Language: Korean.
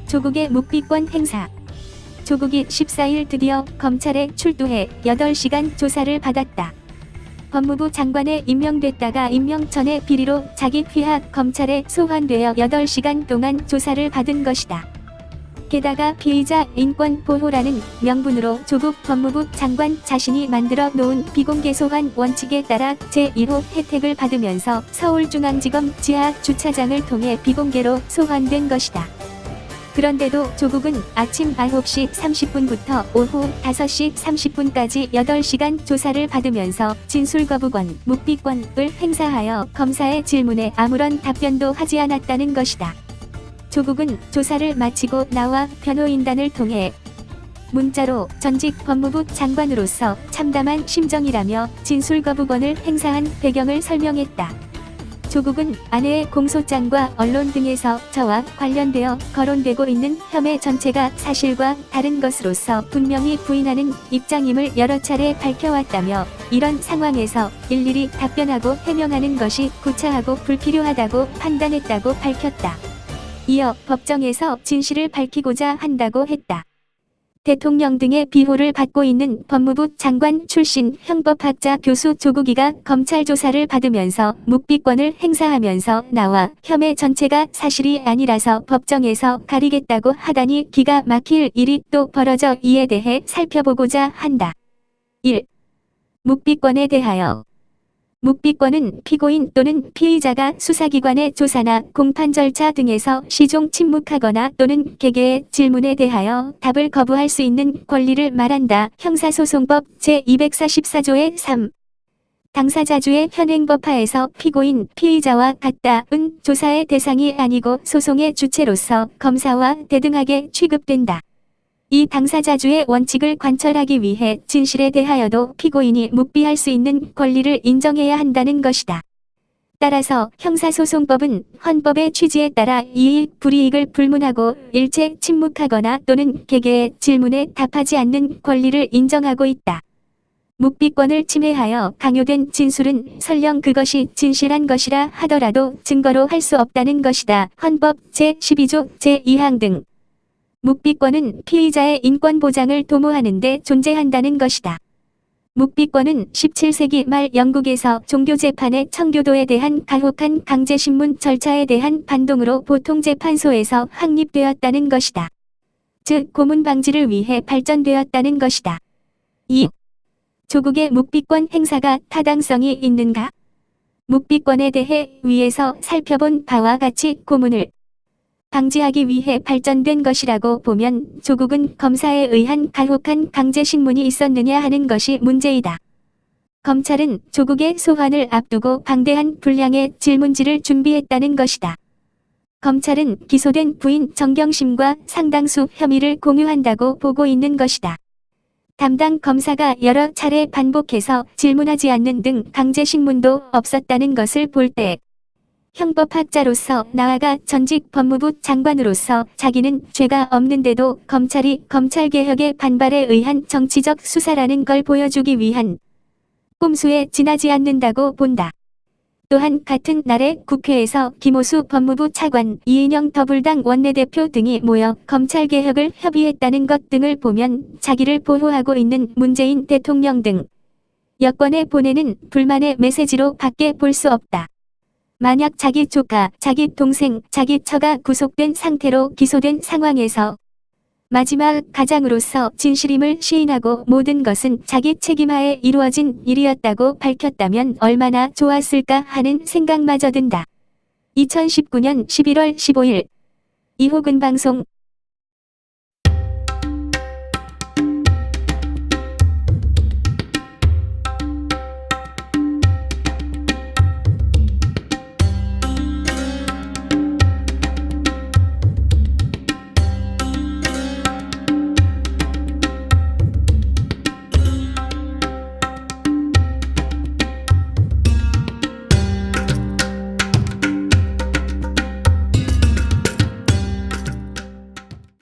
조국의 묵비권 행사. 조국이 14일 드디어 검찰에 출두해 8시간 조사를 받았다. 법무부 장관에 임명됐다가 임명 전에 비리로 자기 피하 검찰에 소환되어 8시간 동안 조사를 받은 것이다. 게다가 피의자 인권보호라는 명분으로 조국 법무부 장관 자신이 만들어 놓은 비공개 소환 원칙에 따라 제1호 혜택을 받으면서 서울중앙지검 지하 주차장을 통해 비공개로 소환된 것이다. 그런데도 조국은 아침 9시 30분부터 오후 5시 30분까지 8시간 조사를 받으면서 진술거부권, 묵비권을 행사하여 검사의 질문에 아무런 답변도 하지 않았다는 것이다. 조국은 조사를 마치고 나와 변호인단을 통해 문자로 전직 법무부 장관으로서 참담한 심정이라며 진술거부권을 행사한 배경을 설명했다. 조국은 아내의 공소장과 언론 등에서 저와 관련되어 거론되고 있는 혐의 전체가 사실과 다른 것으로서 분명히 부인하는 입장임을 여러 차례 밝혀왔다며 이런 상황에서 일일이 답변하고 해명하는 것이 구차하고 불필요하다고 판단했다고 밝혔다. 이어 법정에서 진실을 밝히고자 한다고 했다. 대통령 등의 비호를 받고 있는 법무부 장관 출신 형법학자 교수 조국이가 검찰 조사를 받으면서 묵비권을 행사하면서 나와 혐의 전체가 사실이 아니라서 법정에서 가리겠다고 하다니 기가 막힐 일이 또 벌어져 이에 대해 살펴보고자 한다. 1. 묵비권에 대하여. 묵비권은 피고인 또는 피의자가 수사기관의 조사나 공판 절차 등에서 시종 침묵하거나 또는 개개의 질문에 대하여 답을 거부할 수 있는 권리를 말한다. 형사소송법 제244조의 3. 당사자주의 현행법 하에서 피고인, 피의자와 같다은 조사의 대상이 아니고 소송의 주체로서 검사와 대등하게 취급된다. 이 당사자주의 원칙을 관철하기 위해 진실에 대하여도 피고인이 묵비할 수 있는 권리를 인정해야 한다는 것이다. 따라서 형사소송법은 헌법의 취지에 따라 이익, 불이익을 불문하고 일체 침묵하거나 또는 개개의 질문에 답하지 않는 권리를 인정하고 있다. 묵비권을 침해하여 강요된 진술은 설령 그것이 진실한 것이라 하더라도 증거로 할 수 없다는 것이다. 헌법 제12조 제2항 등. 묵비권은 피의자의 인권 보장을 도모하는 데 존재한다는 것이다. 묵비권은 17세기 말 영국에서 종교재판의 청교도에 대한 가혹한 강제신문 절차에 대한 반동으로 보통재판소에서 확립되었다는 것이다. 즉 고문 방지를 위해 발전되었다는 것이다. 2. 조국의 묵비권 행사가 타당성이 있는가? 묵비권에 대해 위에서 살펴본 바와 같이 고문을 방지하기 위해 발전된 것이라고 보면 조국은 검사에 의한 가혹한 강제신문이 있었느냐 하는 것이 문제이다. 검찰은 조국의 소환을 앞두고 방대한 분량의 질문지를 준비했다는 것이다. 검찰은 기소된 부인 정경심과 상당수 혐의를 공유한다고 보고 있는 것이다. 담당 검사가 여러 차례 반복해서 질문하지 않는 등 강제신문도 없었다는 것을 볼 때 형법학자로서 나아가 전직 법무부 장관으로서 자기는 죄가 없는데도 검찰이 검찰개혁의 반발에 의한 정치적 수사라는 걸 보여주기 위한 꼼수에 지나지 않는다고 본다. 또한 같은 날에 국회에서 김오수 법무부 차관, 이인영 더불당 원내대표 등이 모여 검찰개혁을 협의했다는 것 등을 보면 자기를 보호하고 있는 문재인 대통령 등 여권에 보내는 불만의 메시지로 밖에 볼 수 없다. 만약 자기 조카, 자기 동생, 자기 처가 구속된 상태로 기소된 상황에서 마지막 가장으로서 진실임을 시인하고 모든 것은 자기 책임하에 이루어진 일이었다고 밝혔다면 얼마나 좋았을까 하는 생각마저 든다. 2019년 11월 15일 이호근 방송